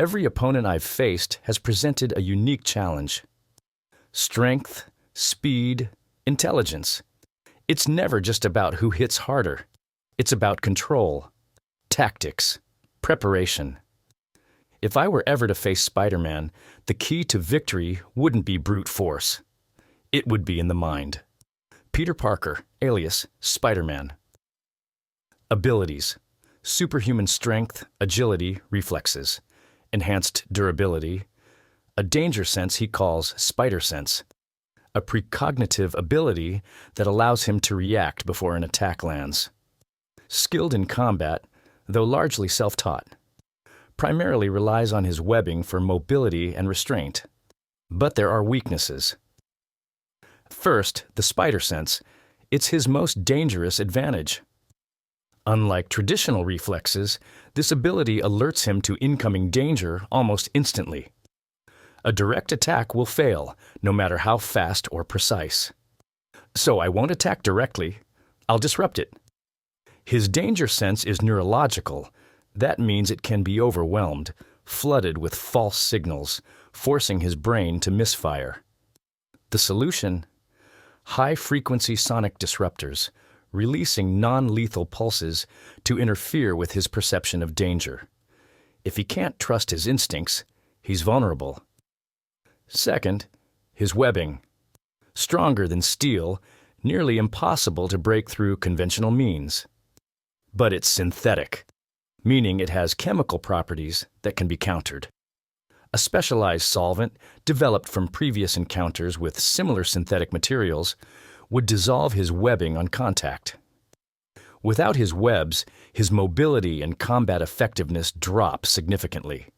Every opponent I've faced has presented a unique challenge. Strength, speed, intelligence. It's never just about who hits harder. It's about control, tactics, preparation. If I were ever to face Spider-Man, the key to victory wouldn't be brute force. It would be in the mind. Peter Parker, alias Spider-Man. Abilities: superhuman strength, agility, reflexes, enhanced durability, a danger sense he calls spider sense, a precognitive ability that allows him to react before an attack lands. Skilled in combat, though largely self-taught. Primarily relies on his webbing for mobility and restraint. But there are weaknesses. First, the spider sense. It's his most dangerous advantage. Unlike traditional reflexes, this ability alerts him to incoming danger almost instantly. A direct attack will fail, no matter how fast or precise. So I won't attack directly. I'll disrupt it. His danger sense is neurological. That means it can be overwhelmed, flooded with false signals, forcing his brain to misfire. The solution? High-frequency sonic disruptors, releasing non-lethal pulses to interfere with his perception of danger. If he can't trust his instincts, he's vulnerable. Second, his webbing. Stronger than steel, nearly impossible to break through conventional means. But it's synthetic, meaning it has chemical properties that can be countered. A specialized solvent, developed from previous encounters with similar synthetic materials, would dissolve his webbing on contact. Without his webs, his mobility and combat effectiveness drop significantly.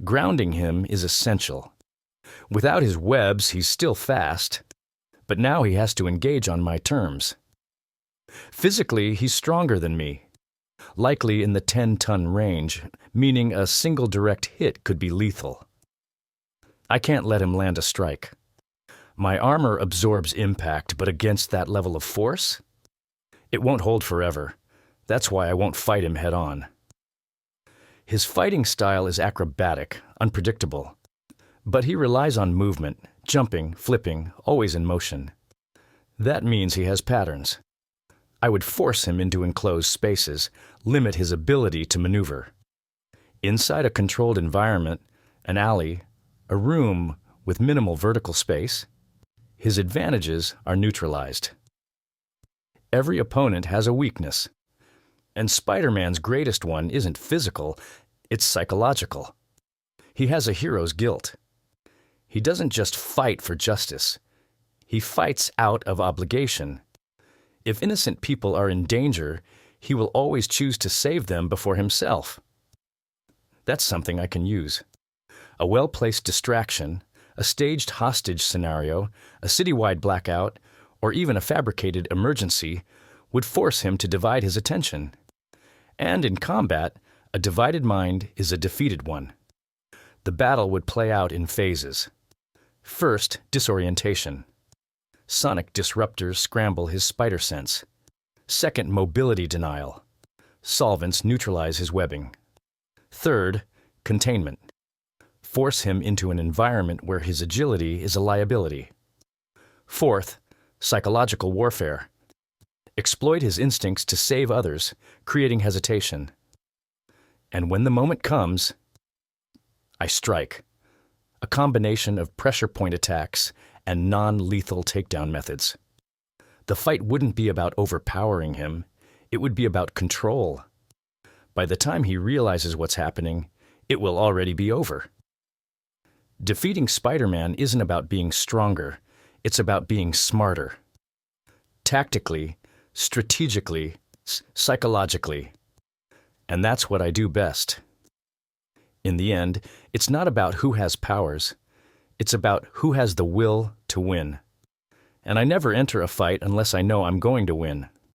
Grounding him is essential. Without his webs, he's still fast, but now he has to engage on my terms. Physically, he's stronger than me, likely in the 10-ton range, meaning a single direct hit could be lethal. I can't let him land a strike. My armor absorbs impact, but against that level of force, it won't hold forever. That's why I won't fight him head-on. His fighting style is acrobatic, unpredictable, but he relies on movement, jumping, flipping, always in motion. That means he has patterns. I would force him into enclosed spaces, limit his ability to maneuver. Inside a controlled environment, an alley, a room with minimal vertical space, his advantages are neutralized. Every opponent has a weakness, and Spider-Man's greatest one isn't physical, it's psychological. He has a hero's guilt. He doesn't just fight for justice. He fights out of obligation. If innocent people are in danger, he will always choose to save them before himself. That's something I can use. A well-placed distraction, a staged hostage scenario, a citywide blackout, or even a fabricated emergency would force him to divide his attention. And in combat, a divided mind is a defeated one. The battle would play out in phases. First, disorientation. Sonic disruptors scramble his spider sense. Second, mobility denial. Solvents neutralize his webbing. Third, containment. Force him into an environment where his agility is a liability. Fourth, psychological warfare. Exploit his instincts to save others, creating hesitation. And when the moment comes, I strike. A combination of pressure point attacks and non-lethal takedown methods. The fight wouldn't be about overpowering him, it would be about control. By the time he realizes what's happening, it will already be over. Defeating Spider-Man isn't about being stronger, it's about being smarter. Tactically, strategically, psychologically. And that's what I do best. In the end, it's not about who has powers. It's about who has the will to win. And I never enter a fight unless I know I'm going to win.